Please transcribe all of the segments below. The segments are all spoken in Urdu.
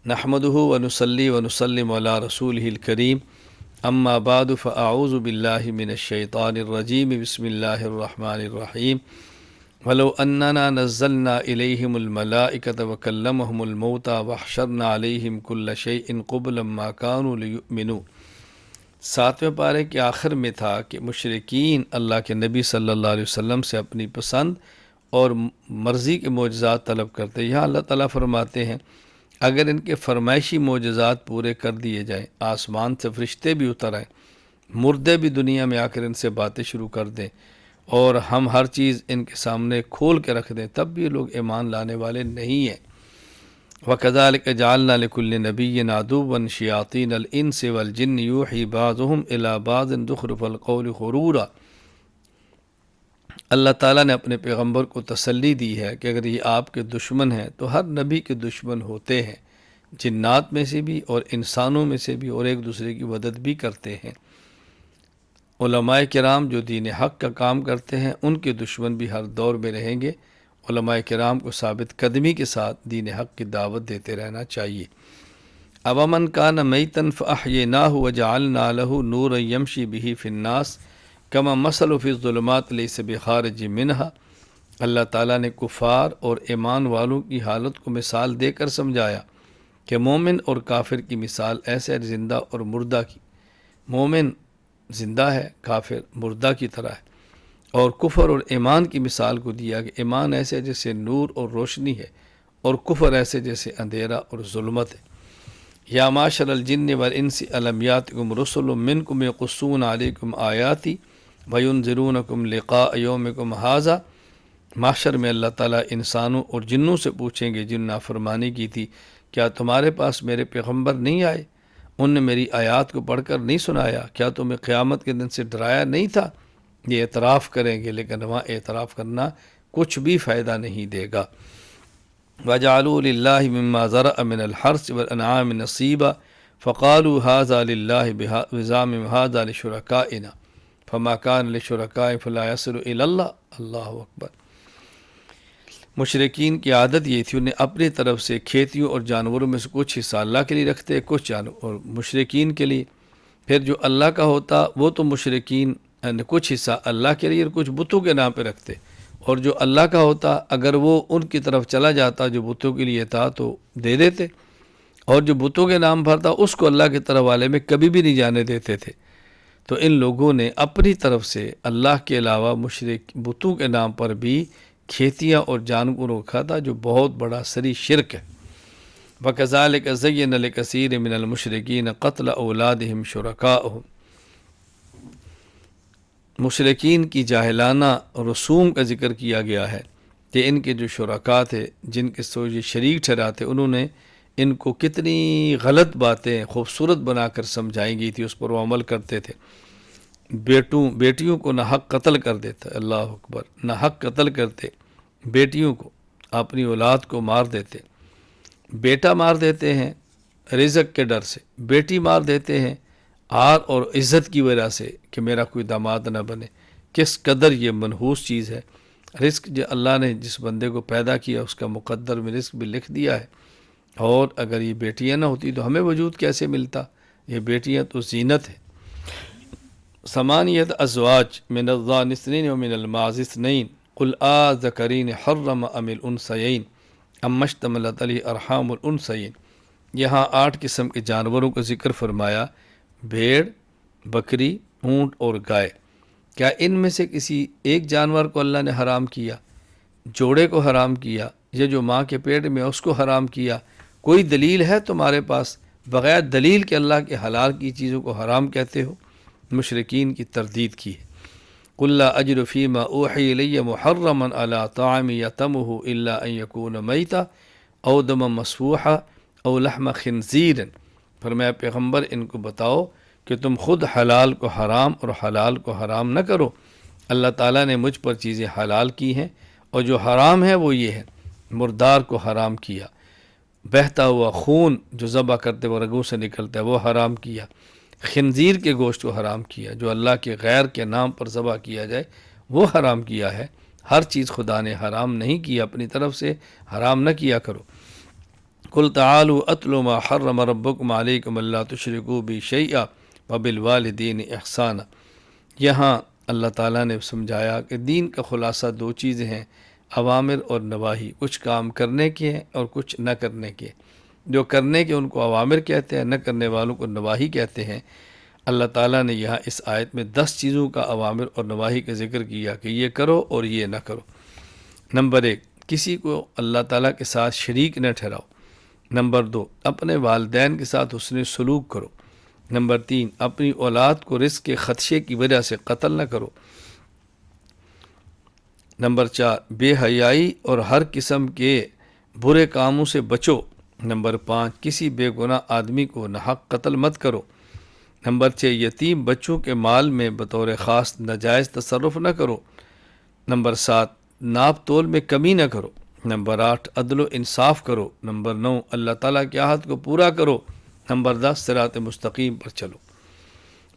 نحمده ونصلي ونسلم على رسوله الكريم اما بعد فاعوذ بالله من الشيطان الرجيم بسم الله الرحمن الرحيم ولو اننا نزلنا اليهم الملائكة وكلمهم الموتى وحشرنا عليهم كل شيء قبلا ما كانوا ليؤمنوا۔ 7ویں پارے کے آخر میں تھا کہ مشرکین اللہ کے نبی صلی اللہ علیہ وسلم سے اپنی پسند اور مرضی کے معجزات طلب کرتے۔ یہاں اللہ تعالیٰ فرماتے ہیں اگر ان کے فرمائشی معجزات پورے کر دیے جائیں، آسمان سے فرشتے بھی اتر آئیں، مردے بھی دنیا میں آ کر ان سے باتیں شروع کر دیں اور ہم ہر چیز ان کے سامنے کھول کے رکھ دیں، تب بھی لوگ ایمان لانے والے نہیں ہیں۔ وَكَذَلِكَ جَعَلْنَا لِكُلِّ نَبِيٍّ عَدُوًّا شَيَاطِينَ الْإِنسِ وَالْجِنِّ يُوحِي بَعْضُهُمْ إِلَىٰ بَعْضٍ زُخْرُفَ الْقَوْلِ غُرُورًا۔ اللہ تعالیٰ نے اپنے پیغمبر کو تسلی دی ہے کہ اگر یہ آپ کے دشمن ہیں تو ہر نبی کے دشمن ہوتے ہیں، جنات میں سے بھی اور انسانوں میں سے بھی، اور ایک دوسرے کی مدد بھی کرتے ہیں۔ علماء کرام جو دین حق کا کام کرتے ہیں ان کے دشمن بھی ہر دور میں رہیں گے۔ علماء کرام کو ثابت قدمی کے ساتھ دین حق کی دعوت دیتے رہنا چاہیے۔ أَوَمَنْ كَانَ مَيْتًا فَأَحْيَيْنَاهُ وَجَعَلْنَا لَهُ نُورًا يَمْشِي بِهِ فِي النَّاسِ كَمَا مَثَلُهُ فِي الظُّلُمَاتِ لَيْسَ بِخَارِجٍ مِنْهَا۔ اللہ تعالیٰ نے کفار اور ایمان والوں کی حالت کو مثال دے کر سمجھایا کہ مومن اور کافر کی مثال ایسے زندہ اور مردہ کی، مومن زندہ ہے، کافر مردہ کی طرح ہے، اور کفر اور ایمان کی مثال کو دیا کہ ایمان ایسے جیسے نور اور روشنی ہے اور کفر ایسے جیسے اندھیرا اور ظلمت ہے۔ یا معاشر الجن والانس الم یاتکم رسل منکم یقصون علیکم آیاتی وینذرونکم لقاء یومکم ھذا۔ معاشر میں اللہ تعالیٰ انسانوں اور جنوں سے پوچھیں گے جن نافرمانی کی تھی، کیا تمہارے پاس میرے پیغمبر نہیں آئے؟ ان نے میری آیات کو پڑھ کر نہیں سنایا؟ کیا تمہیں قیامت کے دن سے ڈرایا نہیں تھا؟ یہ اعتراف کریں گے، لیکن وہاں اعتراف کرنا کچھ بھی فائدہ نہیں دے گا۔ وَجَعَلُوا لِلَّهِ مِمَّا ذَرَأَ مِنَ الْحَرْثِ وَالْأَنْعَامِ نَصِيبًا فَقَالُوا هَذَا لِلَّهِ بِزَعْمِهِمْ هَذَا لِشُرَكَائِنَا فَمَا كَانَ لِشُرَكَائِهِمْ فَلَا يَصِلُ إِلَى اللَّهِ۔ اللہ اکبر۔ مشرکین کی عادت یہ تھی، انہیں اپنی طرف سے کھیتیوں اور جانوروں میں سے کچھ حصہ اللہ کے لیے رکھتے، کچھ جانور اور مشرکین کے لیے، پھر جو اللہ کا ہوتا وہ تو مشرکین کچھ حصہ اللہ کے لیے اور کچھ بتوں کے نام پہ رکھتے، اور جو اللہ کا ہوتا اگر وہ ان کی طرف چلا جاتا جو بتوں کے لیے تھا تو دے دیتے، اور جو بتوں کے نام پر تھا اس کو اللہ کی طرف والے میں کبھی بھی نہیں جانے دیتے تھے۔ تو ان لوگوں نے اپنی طرف سے اللہ کے علاوہ مشرک بتوں کے نام پر بھی کھیتیاں اور جانوروں رکھا تھا، جو بہت بڑا سری شرک ہے۔ وَكَذَلِكَ زَيَّنَ لِكَثِيرٍ مِّنَ الْمُشْرِكِينَ قَتْلَ أَوْلَادِهِمْ شُرَكَاؤُهُمْ۔ مشرکین کی جاہلانہ رسوم کا ذکر کیا گیا ہے کہ ان کے جو شرکاء تھے، جن کے سو یہ شریک ٹھہراتے، انہوں نے ان کو کتنی غلط باتیں خوبصورت بنا کر سمجھائی گئی تھی، اس پر وہ عمل کرتے تھے۔ بیٹیوں کو نہ حق قتل کر دیتا، اللہ اکبر، نہ حق قتل کرتے، بیٹیوں کو اپنی اولاد کو مار دیتے، بیٹا مار دیتے ہیں رزق کے ڈر سے، بیٹی مار دیتے ہیں آر اور عزت کی وجہ سے کہ میرا کوئی داماد نہ بنے۔ کس قدر یہ منحوس چیز ہے۔ رزق جو اللہ نے جس بندے کو پیدا کیا اس کا مقدر میں رزق بھی لکھ دیا ہے، اور اگر یہ بیٹیاں نہ ہوتی تو ہمیں وجود کیسے ملتا؟ یہ بیٹیاں تو زینت ہے۔ ثمانیۃ ازواج من الضأن اثنین ومن المعز اثنین قل آذکرین حرم ام الانثیین اما اشتملت علیہ ارحام الانثیین۔ یہاں 8 قسم کے جانوروں کا ذکر فرمایا، بھیڑ، بکری، اونٹ اور گائے۔ کیا ان میں سے کسی ایک جانور کو اللہ نے حرام کیا؟ جوڑے کو حرام کیا، یا جو ماں کے پیٹ میں اس کو حرام کیا؟ کوئی دلیل ہے تمہارے پاس؟ بغیر دلیل کے اللہ کے حلال کی چیزوں کو حرام کہتے ہو؟ مشرکین کی تردید کی ہے۔ قُلْ لَا أَجِدُ فِي مَا أُوحِيَ إِلَيَّ مُحَرَّمًا عَلَىٰ طَاعِمٍ يَطْعَمُهُ إِلَّا أَن يَكُونَ مَيْتًا أَوْ دَمًا مَّسْفُوحًا أَوْ لَحْمَ خِنزِيرٍ۔ فرمایا پیغمبر ان کو بتاؤ کہ تم خود حلال کو حرام اور حلال کو حرام نہ کرو۔ اللہ تعالیٰ نے مجھ پر چیزیں حلال کی ہیں، اور جو حرام ہے وہ یہ ہے، مردار کو حرام کیا، بہتا ہوا خون جو ذبح کرتے وہ رگوں سے نکلتا ہے وہ حرام کیا، خنزیر کے گوشت کو حرام کیا، جو اللہ کے غیر کے نام پر ذبح کیا جائے وہ حرام کیا ہے۔ ہر چیز خدا نے حرام نہیں کیا، اپنی طرف سے حرام نہ کیا کرو۔ قل تعالوا اتل ما حرم ربکم علیکم اللہ تشرکوا بی شیئا وبالوالدین احسانا۔ یہاں اللہ تعالیٰ نے سمجھایا کہ دین کا خلاصہ دو چیزیں ہیں، اوامر اور نواہی، کچھ کام کرنے کے ہیں اور کچھ نہ کرنے کے۔ جو کرنے کے ان کو اوامر کہتے ہیں، نہ کرنے والوں کو نواہی کہتے ہیں۔ اللہ تعالیٰ نے یہاں اس آیت میں 10 چیزوں کا اوامر اور نواہی کا ذکر کیا کہ یہ کرو اور یہ نہ کرو۔ نمبر 1، کسی کو اللہ تعالیٰ کے ساتھ شریک نہ ٹھہراؤ۔ نمبر 2، اپنے والدین کے ساتھ حسن سلوک کرو۔ نمبر 3، اپنی اولاد کو رزق کے خدشے کی وجہ سے قتل نہ کرو۔ نمبر 4، بے حیائی اور ہر قسم کے برے کاموں سے بچو۔ نمبر 5، کسی بے گناہ آدمی کو ناحق قتل مت کرو۔ نمبر 6، یتیم بچوں کے مال میں بطور خاص ناجائز تصرف نہ کرو۔ نمبر 7، ناپ تول میں کمی نہ کرو۔ نمبر 8، عدل و انصاف کرو۔ نمبر 9، اللہ تعالیٰ کے عہد کو پورا کرو۔ نمبر 10، صراط مستقیم پر چلو۔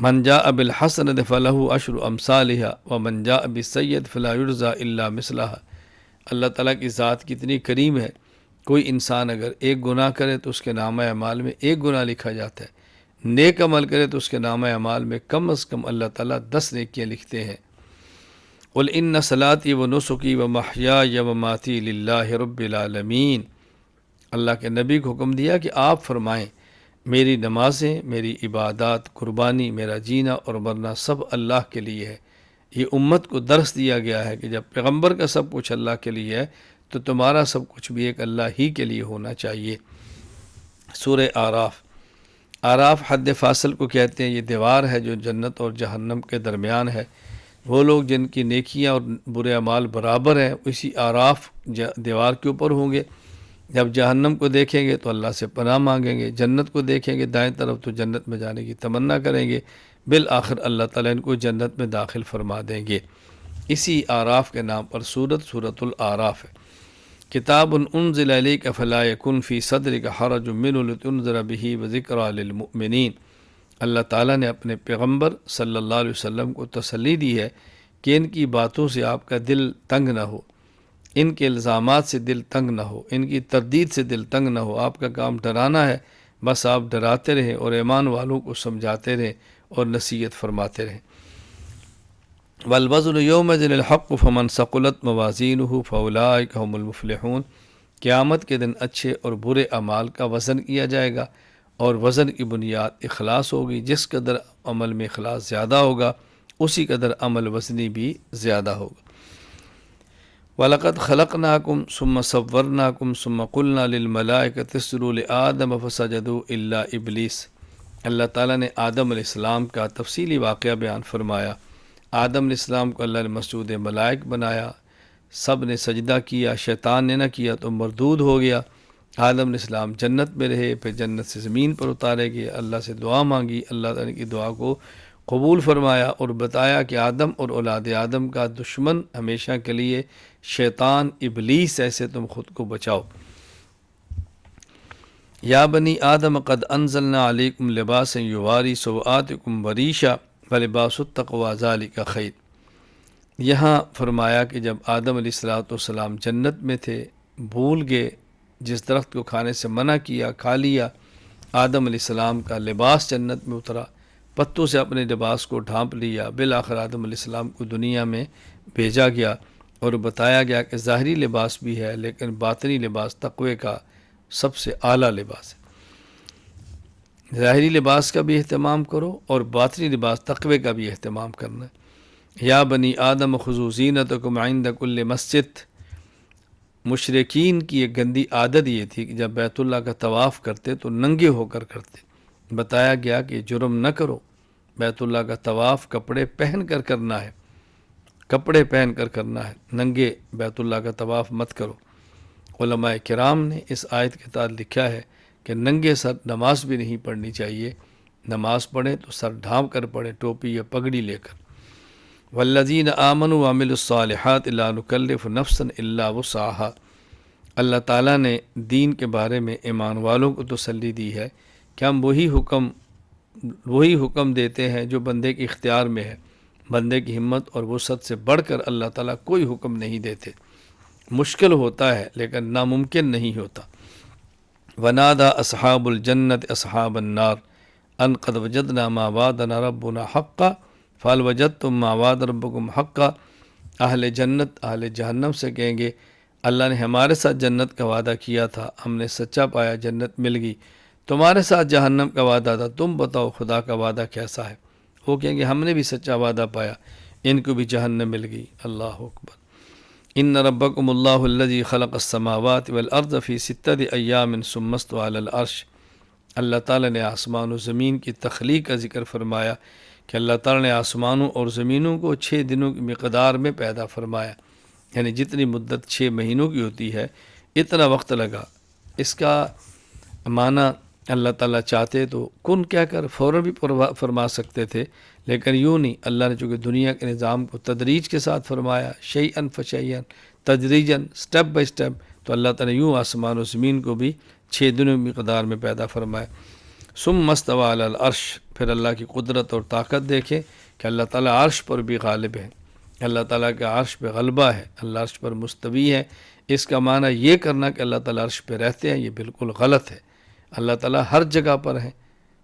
من جاء بالحسنۃ فلہ عشر امثالها ومن جاء بالسیئۃ فلا یجزی الا مثلها۔ اللہ تعالیٰ کی ذات کتنی کریم ہے، کوئی انسان اگر ایک گناہ کرے تو اس کے نامہ اعمال میں ایک گناہ لکھا جاتا ہے، نیک عمل کرے تو اس کے نامہ اعمال میں کم از کم اللہ تعالیٰ 10 نیکیاں لکھتے ہیں۔ قل ان صلاتی و نسکی و محیای و مماتی للہ رب العالمین۔ اللہ کے نبی کو حکم دیا کہ آپ فرمائیں میری نمازیں، میری عبادات، قربانی، میرا جینا اور مرنا سب اللہ کے لیے ہے۔ یہ امت کو درس دیا گیا ہے کہ جب پیغمبر کا سب کچھ اللہ کے لیے ہے تو تمہارا سب کچھ بھی ایک اللہ ہی کے لیے ہونا چاہیے۔ سورہ اعراف حد فاصل کو کہتے ہیں، یہ دیوار ہے جو جنت اور جہنم کے درمیان ہے۔ وہ لوگ جن کی نیکیاں اور برے اعمال برابر ہیں اسی اعراف دیوار کے اوپر ہوں گے۔ جب جہنم کو دیکھیں گے تو اللہ سے پناہ مانگیں گے، جنت کو دیکھیں گے دائیں طرف تو جنت میں جانے کی تمنا کریں گے، بالآخر اللہ تعالیٰ ان کو جنت میں داخل فرما دیں گے۔ اسی اعراف کے نام پر سورۃ الاعراف ہے۔ کتاب انزل الیک فلا یکن فی صدرک حرج منہ لتنذر بہ وذکریٰ للمؤمنین۔ اللہ تعالیٰ نے اپنے پیغمبر صلی اللہ علیہ وسلم کو تسلی دی ہے کہ ان کی باتوں سے آپ کا دل تنگ نہ ہو، ان کے الزامات سے دل تنگ نہ ہو، ان کی تردید سے دل تنگ نہ ہو۔ آپ کا کام ڈرانا ہے، بس آپ ڈراتے رہیں اور ایمان والوں کو سمجھاتے رہیں اور نصیحت فرماتے رہیں۔ والوزن یومئذ الحق فمن ثقلت موازینہ فاولئک هم المفلحون۔ قیامت کے دن اچھے اور برے اعمال کا وزن کیا جائے گا، اور وزن کی بنیاد اخلاص ہوگی۔ جس قدر عمل میں اخلاص زیادہ ہوگا اسی قدر عمل وزنی بھی زیادہ ہوگا۔ وَلَقَدْ خَلَقْنَاكُمْ ثُمَّ صَوَّرْنَاكُمْ ثُمَّ قُلْنَا لِلْمَلَائِكَةِ اسْجُدُوا لِآدَمَ فَسَجَدُوا إِلَّا إِبْلِيسَ۔ اللہ تعالیٰ نے آدم علیہ السلام کا تفصیلی واقعہ بیان فرمایا۔ آدم علیہ السلام کو اللہ نے مسجود ملائک بنایا، سب نے سجدہ کیا، شیطان نے نہ کیا تو مردود ہو گیا۔ آدم علیہ السلام جنت میں رہے، پھر جنت سے زمین پر اتارے گئے، اللہ سے دعا مانگی، اللہ تعالیٰ کی دعا کو قبول فرمایا اور بتایا کہ آدم اور اولاد آدم کا دشمن ہمیشہ کے لیے شیطان ابلیس ہے، سے تم خود کو بچاؤ۔ یا بنی آدم قد انزلنا علیکم لباسا یواری سوآتکم وریشا ولباس التقوی ذالک خیر۔ یہاں فرمایا کہ جب آدم علیہ السلام جنت میں تھے، بھول گئے، جس درخت کو کھانے سے منع کیا کھا لیا، آدم علیہ السلام کا لباس جنت میں اترا، پتوں سے اپنے لباس کو ڈھانپ لیا، بالآخر آدم علیہ السلام کو دنیا میں بھیجا گیا اور بتایا گیا کہ ظاہری لباس بھی ہے لیکن باطنی لباس تقوی کا سب سے اعلیٰ لباس ہے۔ ظاہری لباس کا بھی اہتمام کرو اور باطنی لباس تقوی کا بھی اہتمام کرنا ہے۔ یا بنی آدم خذوا زینتکم عند کل مسجد۔ مشرکین کی ایک گندی عادت یہ تھی کہ جب بیت اللہ کا طواف کرتے تو ننگے ہو کر کرتے۔ بتایا گیا کہ جرم نہ کرو، بیت اللہ کا طواف کپڑے پہن کر کرنا ہے، کپڑے پہن کر کرنا ہے، ننگے بیت اللہ کا طواف مت کرو۔ علماء کرام نے اس آیت کے تحت لکھا ہے کہ ننگے سر نماز بھی نہیں پڑھنی چاہیے، نماز پڑھیں تو سر ڈھانپ کر پڑھیں، ٹوپی یا پگڑی لے کر۔ والذین آمنوا وعملوا الصالحات لا نکلف نفسا الا وسعها۔ اللہ تعالیٰ نے دین کے بارے میں ایمان والوں کو تسلی دی ہے کہ ہم وہی حکم دیتے ہیں جو بندے کے اختیار میں ہے۔ بندے کی ہمت اور وسعت سے بڑھ کر اللہ تعالیٰ کوئی حکم نہیں دیتے۔ مشکل ہوتا ہے لیکن ناممکن نہیں ہوتا۔ ونادى اصحاب الجنت اصحاب النار ان قد وجدنا ما وعدنا ربنا حقا فهل وجدتم ما وعد ربكم حقا۔ اہل جنت اہل جہنم سے کہیں گے اللہ نے ہمارے ساتھ جنت کا وعدہ کیا تھا، ہم نے سچا پایا، جنت مل گئی، تمہارے ساتھ جہنم کا وعدہ تھا، تم بتاؤ خدا کا وعدہ کیسا ہے۔ وہ کہیں گے ہم نے بھی سچا وعدہ پایا، ان کو بھی جہنم مل گئی۔ اللہ اکبر۔ ان ربکم اللہ الذی خلق السماوات والارض فی ستۃ ایام ثم استوى علی العرش۔ اللہ تعالیٰ نے آسمان و زمین کی تخلیق کا ذکر فرمایا کہ اللہ تعالیٰ نے آسمانوں اور زمینوں کو 6 دنوں کی مقدار میں پیدا فرمایا، یعنی جتنی مدت 6 مہینوں کی ہوتی ہے اتنا وقت لگا۔ اس کا معنی اللہ تعالیٰ چاہتے تو کن کہہ کر فوراً بھی فرما سکتے تھے، لیکن یوں نہیں، اللہ نے چونکہ دنیا کے نظام کو تدریج کے ساتھ فرمایا، شیئن فشیئن، تدریجاً، سٹیپ بائی سٹیپ، تو اللہ تعالیٰ نے یوں آسمان و زمین کو بھی 6 دنوں کی مقدار میں پیدا فرمایا۔ ثم استوى علی العرش، پھر اللہ کی قدرت اور طاقت دیکھیں کہ اللہ تعالیٰ عرش پر بھی غالب ہے، اللہ تعالیٰ کے عرش پہ غلبہ ہے، اللہ عرش پر مستوی ہے۔ اس کا معنی یہ کرنا کہ اللہ تعالیٰ عرش پہ رہتے ہیں، یہ بالکل غلط ہے۔ اللہ تعالیٰ ہر جگہ پر ہے،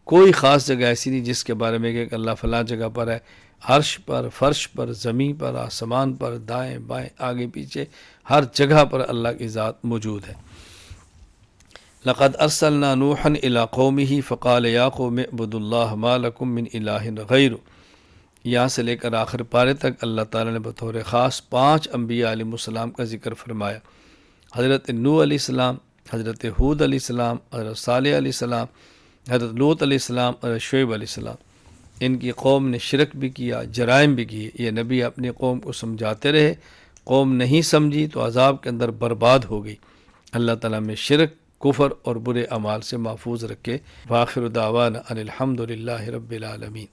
کوئی خاص جگہ ایسی نہیں جس کے بارے میں کہ اللہ فلاں جگہ پر ہے۔ عرش پر، فرش پر، زمین پر، آسمان پر، دائیں بائیں، آگے پیچھے، ہر جگہ پر اللہ کی ذات موجود ہے۔ لقد ارسلنا نوحا الى قومه فقال یا قوم اعبدوا اللہ ما لکم من الہ غیرہ۔ یہاں سے لے کر آخر پارے تک اللہ تعالیٰ نے بطور خاص 5 انبیاء علیہ السلام کا ذکر فرمایا۔ حضرت نوح علیہ السلام، حضرت ہود علیہ السلام، حضرت صالح علیہ السلام، حضرت لوط علیہ السلام، حضرت شعیب علیہ السلام۔ ان کی قوم نے شرک بھی کیا، جرائم بھی کیے۔ یہ نبی اپنی قوم کو سمجھاتے رہے، قوم نہیں سمجھی تو عذاب کے اندر برباد ہو گئی۔ اللہ تعالیٰ میں شرک، کفر اور برے اعمال سے محفوظ رکھے۔ وآخر دعوانا ان الحمد للہ رب العالمین۔